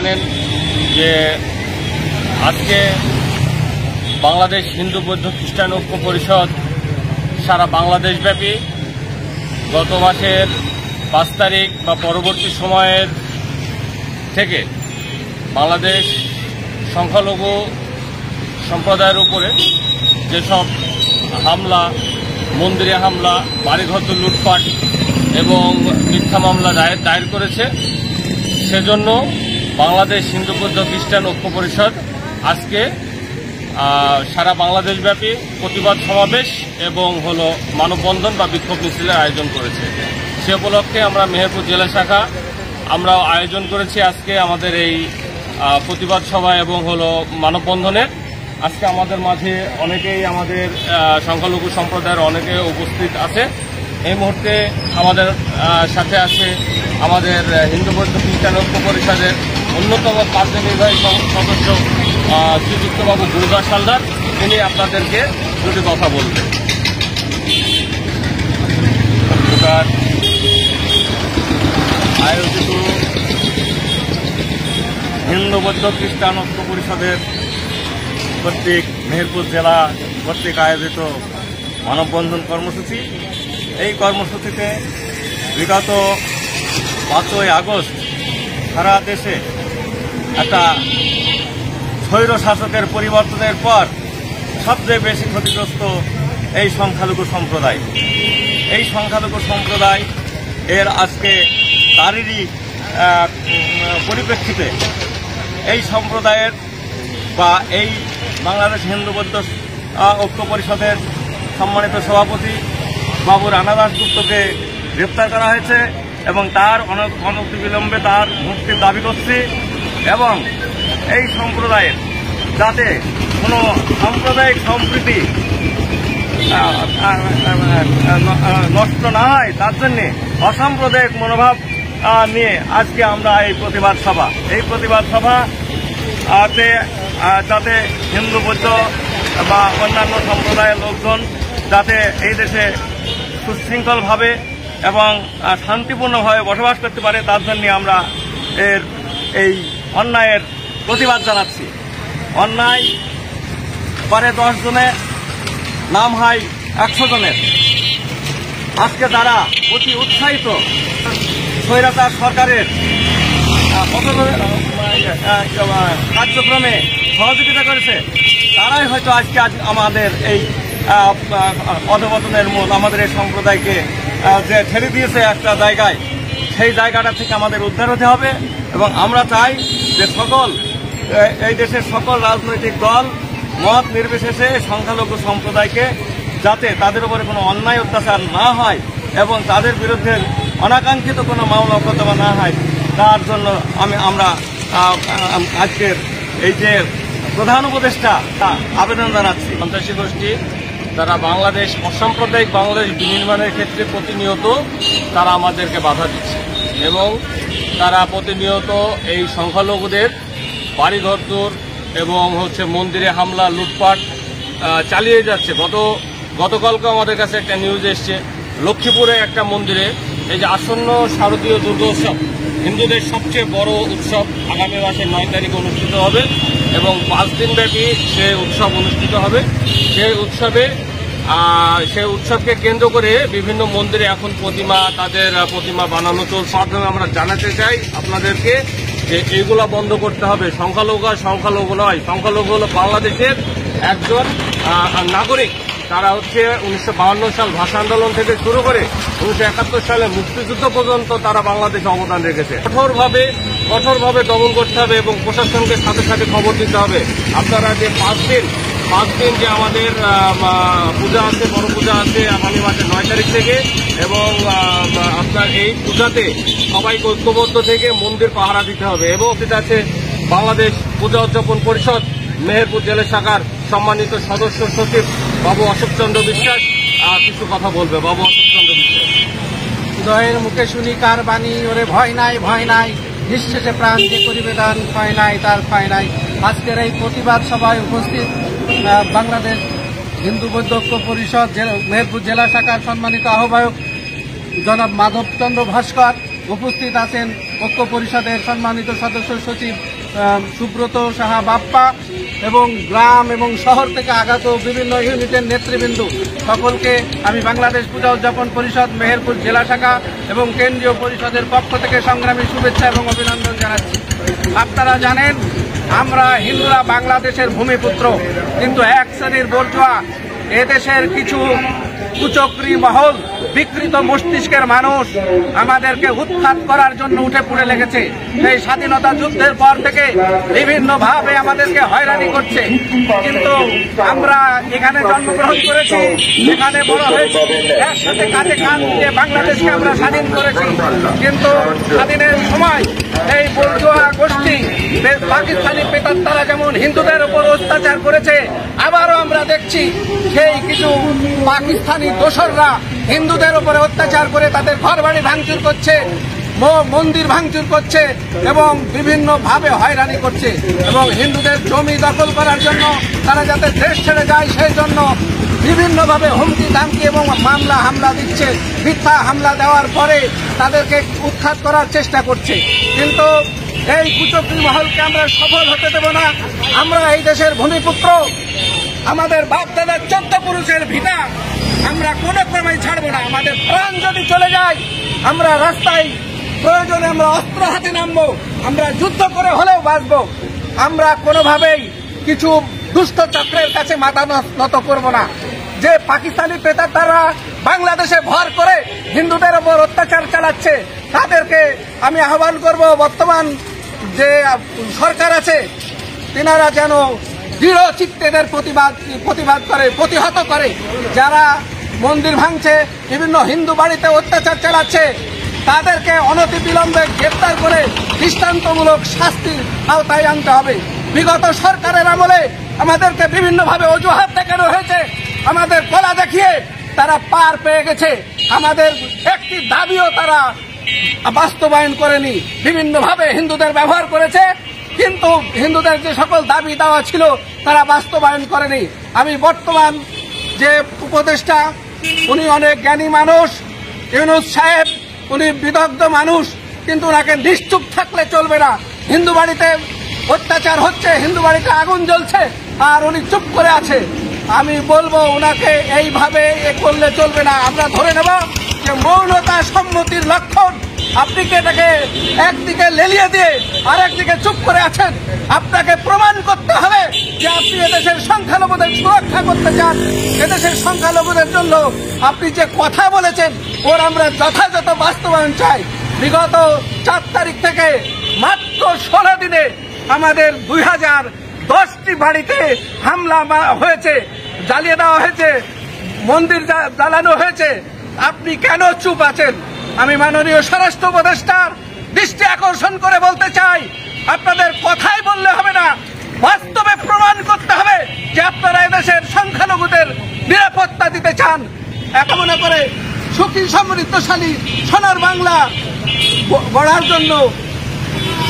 জানেন যে আজকে বাংলাদেশ হিন্দু বৌদ্ধ খ্রিস্টান ঐক্য পরিষদ সারা বাংলাদেশব্যাপী গত মাসের 5 তারিখ বা পরবর্তী সময়ের থেকে বাংলাদেশ সংখ্যালঘু সম্প্রদায়ের উপরে যেসব হামলা, মন্দিরে হামলা, বাড়িঘর লুটপাট এবং মিথ্যা মামলা দায়ের করেছে, সেজন্য বাংলাদেশ হিন্দু বৌদ্ধ খ্রিস্টান ঐক্য পরিষদ আজকে সারা বাংলাদেশব্যাপী প্রতিবাদ সমাবেশ এবং মানববন্ধন বা বিক্ষোভ মিছিলের আয়োজন করেছে। সে উপলক্ষে আমরা মেহেরপুর জেলা শাখা আমরাও আয়োজন করেছি আজকে আমাদের এই প্রতিবাদ সভা এবং মানববন্ধনের। আজকে আমাদের মাঝে অনেকেই আমাদের সংখ্যালঘু সম্প্রদায়ের অনেকে উপস্থিত আছে। এই মুহূর্তে আমাদের সাথে আছে আমাদের হিন্দু বৌদ্ধ খ্রিস্টান ঐক্য পরিষদের অন্যতম কার্যনির্বাহী সদস্য শ্রীযুক্তবাবু গুরুদাস হালদার। তিনি আপনাদেরকে দুটি কথা বলবেন। আয়োজিত হিন্দু বৌদ্ধ খ্রিস্টান ঐক্য পরিষদের কর্তৃক মেহেরপুর জেলা কর্তৃক আয়োজিত মানববন্ধন কর্মসূচি। এই কর্মসূচিতে বিগত 5ই আগস্ট সারা দেশে একটা স্বৈর শাসকের পরিবর্তনের পর সবচেয়ে বেশি ক্ষতিগ্রস্ত এই সংখ্যালঘু সম্প্রদায়। এই সংখ্যালঘু সম্প্রদায় এর আজকে তারই পরিপ্রেক্ষিতে এই সম্প্রদায়ের বা এই বাংলাদেশ হিন্দু বৌদ্ধ ঐক্য পরিষদের সম্মানিত সভাপতি বাবু রানা দাশগুপ্তকে গ্রেপ্তার করা হয়েছে এবং তার অনতিবিলম্বে তার মুক্তির দাবি করছি এবং এই সম্প্রদায়ের যাতে কোনো সাম্প্রদায়িক সম্প্রীতি নষ্ট না হয় তার জন্যে অসাম্প্রদায়িক মনোভাব নিয়ে আজকে আমরা এই প্রতিবাদ সভাতে যাতে হিন্দু বৌদ্ধ বা অন্যান্য সম্প্রদায়ের লোকজন যাতে এই দেশে সুশৃঙ্খলভাবে এবং শান্তিপূর্ণভাবে বসবাস করতে পারে তার জন্য আমরা এই অন্যায়ের প্রতিবাদ জানাচ্ছি। অন্যায় পারে 10 জনে, নাম হয় 100 জনের। আজকে তারা অতি উৎসাহিত স্বৈরাচার সরকারের কার্যক্রমে সহযোগিতা করেছে, তারাই হয়তো আজকে আমাদের এই অধঃপতনের মূল, আমাদের এই সম্প্রদায়কে যে ঠেলে দিয়েছে একটা জায়গায়, সেই জায়গাটা থেকে আমাদের উদ্ধার হতে হবে। এবং আমরা চাই যে এই দেশের সকল রাজনৈতিক দল মত নির্বিশেষে সংখ্যালঘু সম্প্রদায়কে যাতে তাদের উপরে কোনো অন্যায় অত্যাচার না হয় এবং তাদের বিরুদ্ধে অনাকাঙ্ক্ষিত কোনো মামলা মোকদ্দমা না হয়, তার জন্য আমরা আজকের এই যে প্রধান উপদেষ্টা আবেদন জানাচ্ছি। সন্ত্রাসী গোষ্ঠী তারা অসাম্প্রদায়িক বাংলাদেশ বিনির্মাণের ক্ষেত্রে প্রতিনিয়ত তারা আমাদেরকে বাধা দিচ্ছে এবং তারা প্রতিনিয়ত এই সংখ্যালঘুদের বাড়িঘর এবং মন্দিরে হামলা, লুটপাট চালিয়ে যাচ্ছে। গতকালকে আমাদের কাছে একটা নিউজ এসছে, লক্ষ্মীপুরে একটা মন্দিরে এই যে আসন্ন শারদীয় দুর্গোৎসব, হিন্দুদের সবচেয়ে বড় উৎসব, আগামী মাসের 9 তারিখে অনুষ্ঠিত হবে এবং 5 দিনব্যাপী সে উৎসব অনুষ্ঠিত হবে। সেই উৎসবকে কেন্দ্র করে বিভিন্ন মন্দিরে এখন তাদের প্রতিমা বানানো চলছে। মাধ্যমে আমরা জানাতে চাই আপনাদেরকে যে এইগুলা বন্ধ করতে হবে। সংখ্যালঘু নয়, সংখ্যালঘু হলো বাংলাদেশের একজন নাগরিক। তারা 1952 সাল ভাষা আন্দোলন থেকে শুরু করে 1971 সালে মুক্তিযুদ্ধ পর্যন্ত তারা বাংলাদেশে অবদান রেখেছে। কঠোরভাবে দমন করতে হবে এবং প্রশাসনকে সাথে সাথে খবর দিতে হবে। আপনারা যে 5 দিন যে আমাদের পূজা আছে, বড় পূজা আছে আগামী মাসের 9 তারিখ থেকে, এবং আপনার এই পূজাতে সবাইকে ঐক্যবদ্ধ থেকে মন্দির পাহারা দিতে হবে। এবং সেটা আছে বাংলাদেশ পূজা উদযাপন পরিষদ মেহেরপুর জেলা শাখার সম্মানিত সদস্য সচিব বাবু অশোক চন্দ্র বিশ্বাস কিছু কথা বলবে। বাবু অশোক চন্দ্র বিশ্বাস। উদয়ের মুখে শুনি কার বাণী, ওরে ভয় নাই, নিঃশেষে প্রাণ যে করিবে দান, ভয় নাই তার ভয় নাই। আজকের এই প্রতিবাদ সভায় উপস্থিত বাংলাদেশ হিন্দু বৌদ্ধ ঐক্য পরিষদ মেহেরপুর জেলা শাখার সম্মানিত আহ্বায়ক জনাব মাধবচন্দ্র ভাস্কর উপস্থিত আছেন ঐক্য পরিষদের সম্মানিত সদস্য সচিব সুব্রত সাহা বাপ্পা এবং গ্রাম এবং শহর থেকে আগত বিভিন্ন ইউনিটের নেতৃবৃন্দ সকলকে আমি বাংলাদেশ পূজা উদযাপন পরিষদ মেহেরপুর জেলা শাখা এবং কেন্দ্রীয় পরিষদের পক্ষ থেকে সংগ্রামী শুভেচ্ছা এবং অভিনন্দন জানাচ্ছি। আপনারা জানেন আমরা হিন্দুরা বাংলাদেশের ভূমিপুত্র, কিন্তু এক শ্রেণীর বর্জুয়া এদেশের কিছু কুচক্রী মহল, বিকৃত মস্তিষ্কের মানুষ আমাদেরকে উৎখাত করার জন্য উঠে পড়ে লেগেছে। সেই স্বাধীনতা যুদ্ধের পর থেকে বিভিন্নভাবে আমাদেরকে হয়রানি করছে, কিন্তু আমরা এখানে জন্মগ্রহণ করেছি, এখানে বড় হয়েছি, এর সাথে কাঁধে কাঁধ দিয়ে বাংলাদেশকে আমরা স্বাধীন করেছি। কিন্তু স্বাধীনের সময় এই বর্জুয়া গোষ্ঠী পাকিস্তানি প্রেতাত্মারা যেমন হিন্দুদের উপর অত্যাচার করেছে, আবারও আমরা দেখছি সেই কিছু পাকিস্তানি দোসররা হিন্দুদের উপরে অত্যাচার করে তাদের ঘরবাড়ি ভাঙচুর করছে, মন্দির ভাঙচুর করছে এবং বিভিন্নভাবে হয়রানি করছে এবং হিন্দুদের জমি দখল করার জন্য তারা যাতে দেশ ছেড়ে যায় সেই জন্য বিভিন্নভাবে হুমকি ধামকি এবং মামলা হামলা দিচ্ছে। মিথ্যা হামলা দেওয়ার পরে তাদেরকে উৎখাত করার চেষ্টা করছে, কিন্তু এই কুচক্রী মহলকে আমরা সফল হতে দেব না। আমরা এই দেশের ভূমিপুত্র, আমাদের বাপ দাদার 14 পুরুষের ভিটা আমরা কোনো ক্রমেই ছাড়বো না। আমাদের প্রাণ যদি চলে যায় আমরা রাস্তায় প্রয়োজনে আমরা অস্ত্র হাতে নামবো, আমরা যুদ্ধ করে হলেও বাঁচবো। আমরা কোনোভাবেই কিছু দুষ্ট চক্রের কাছে মাথা নত করব না। যে পাকিস্তানি প্রেতাত্মারা বাংলাদেশে ভর করে হিন্দুদের ওপর অত্যাচার চালাচ্ছে তাদেরকে আমি আহ্বান করব, বর্তমান যে সরকার আছে তিনারা যেন দৃঢ় চিত্তেদের প্রতিবাদ করে, প্রতিহত করে। যারা মন্দির ভাঙছে, বিভিন্ন হিন্দু বাড়িতে অত্যাচার চালাচ্ছে তাদেরকে অনতিবিলম্বে গ্রেপ্তার করে দৃষ্টান্তমূলক শাস্তির আওতায় আনতে হবে। বিগত সরকারের আমলে আমাদেরকে বিভিন্নভাবে অজুহাত দেখানো হয়েছে, আমাদের গলা দেখিয়ে তারা পার পেয়ে গেছে, আমাদের একটি দাবিও তারা বাস্তবায়ন করেনি, বিভিন্নভাবে হিন্দুদের ব্যবহার করেছে, কিন্তু হিন্দুদের যে সকল দাবি দেওয়া ছিল তারা বাস্তবায়ন করেনি। আমি বর্তমান যে উপদেষ্টা উনি অনেক জ্ঞানী মানুষ, ইউনূস সাহেব উনি বিদগ্ধ মানুষ, কিন্তু ওনাকে নিশ্চুপ থাকলে চলবে না। হিন্দু বাড়িতে অত্যাচার হচ্ছে, হিন্দু বাড়িতে আগুন জ্বলছে আর উনি চুপ করে আছে। আমি বলবো ওনাকে এইভাবে করলে চলবে না। আমরা ধরে নেব যে মৌনতা সম্মতির লক্ষণ। আপনি কি এটাকে একদিকে লেলিয়ে দিয়ে আর একদিকে চুপ করে আছেন? আপনাকে প্রমাণ করতে হবে যে আপনি এদেশের সংখ্যালঘুদের সুরক্ষা করতে চান। এদেশের সংখ্যালঘুদের জন্য আপনি যে কথা বলেছেন ওর আমরা যথাযথ বাস্তবায়ন চাই। বিগত 4 তারিখ থেকে মাত্র 16 দিনে আমাদের 2010টি বাড়িতে হামলা হয়েছে, জ্বালিয়ে দেওয়া হয়েছে, মন্দির জ্বালানো হয়েছে। আপনি কেন চুপ আছেন? আমি মাননীয় স্বরাষ্ট্র উপদেষ্টার দৃষ্টি আকর্ষণ করে বলতে চাই, আপনাদের কথাই বললে হবে না, বাস্তবে প্রমাণ করতে হবে যে আপনারা এদেশের সংখ্যালঘুদের নিরাপত্তা দিতে চান। মনে করে সুখী সমৃদ্ধশালী সোনার বাংলা গড়ার জন্য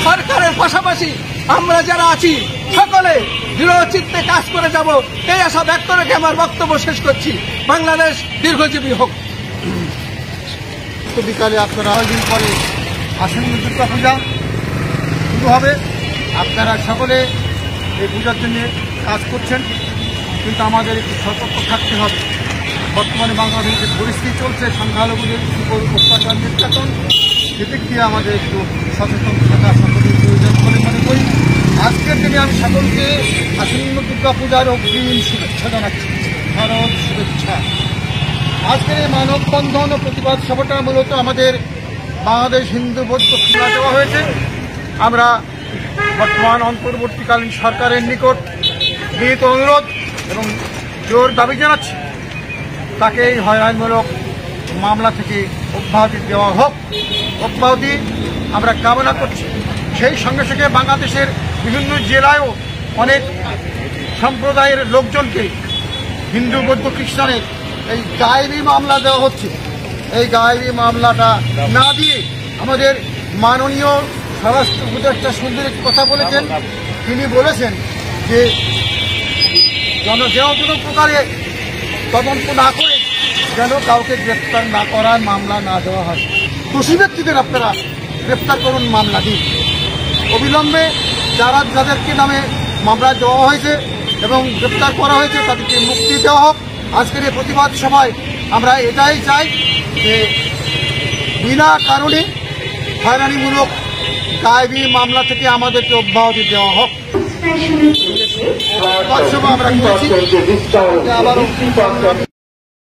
সরকারের পাশাপাশি আমরা যারা আছি সকলে দৃঢ় চিত্তে কাজ করে যাব, এই আশা ব্যক্ত রেখে আমার বক্তব্য শেষ করছি। বাংলাদেশ দীর্ঘজীবী হোক। বিকালে আপনারা 6 দিন পরে আসন্ন দুর্গা পূজা শুরু হবে। আপনারা সকলে এই পূজার জন্য কাজ করছেন, কিন্তু আমাদের একটু সতর্ক থাকতে হবে। বর্তমানে বাংলাদেশের পরিস্থিতি চলছে, সংখ্যালঘুদের উপর অত্যাচার নির্যাতন, সেদিক দিয়ে আমাদের একটু সচেতন থাকা সকলের প্রয়োজন বলে মনে করি। আজকের দিনে আমি সকলকে আসন্ন দুর্গা পূজার অগ্রিম শুভেচ্ছা জানাচ্ছি, ভারত শুভেচ্ছা। আজকের এই মানববন্ধন ও প্রতিবাদ সভাটা মূলত আমাদের বাংলাদেশ হিন্দু বৌদ্ধ খুলনা দেওয়া হয়েছে। আমরা বর্তমান অন্তর্বর্তীকালীন সরকারের নিকট বিনীত অনুরোধ এবং জোর দাবি জানাচ্ছি, তাকে এই হয়রানিমূলক মামলা থেকে অব্যাহতি দেওয়া হোক, অব্যাহতি আমরা কামনা করছি। সেই সঙ্গে সঙ্গে বাংলাদেশের বিভিন্ন জেলায়ও অনেক সম্প্রদায়ের লোকজনকে হিন্দু বৌদ্ধ খ্রিস্টানের এই গায়েবী মামলা দেওয়া হচ্ছে। এই গায়েবী মামলাটা না দিয়ে আমাদের মাননীয় স্বরাষ্ট্র উপদেষ্টা সুন্দর একটি কথা বলেছেন। তিনি বলেছেন যে কোনো প্রকারে তদন্ত না করে যেন কাউকে গ্রেপ্তার না করার মামলা না দেওয়া হয়। দোষী ব্যক্তিদের আপনারা গ্রেপ্তার করুন, মামলা দিন। অবিলম্বে যাদেরকে নামে মামলা দেওয়া হয়েছে এবং গ্রেপ্তার করা হয়েছে তাদেরকে মুক্তি দেওয়া হোক। আজকের এই প্রতিবাদ সভায় আমরা এটাই চাই যে বিনা কারণে হয়রানিমূলক গায়েবী মামলা থেকে আমাদেরকে অব্যাহতি দেওয়া হোক। আমরা করেছি আবারও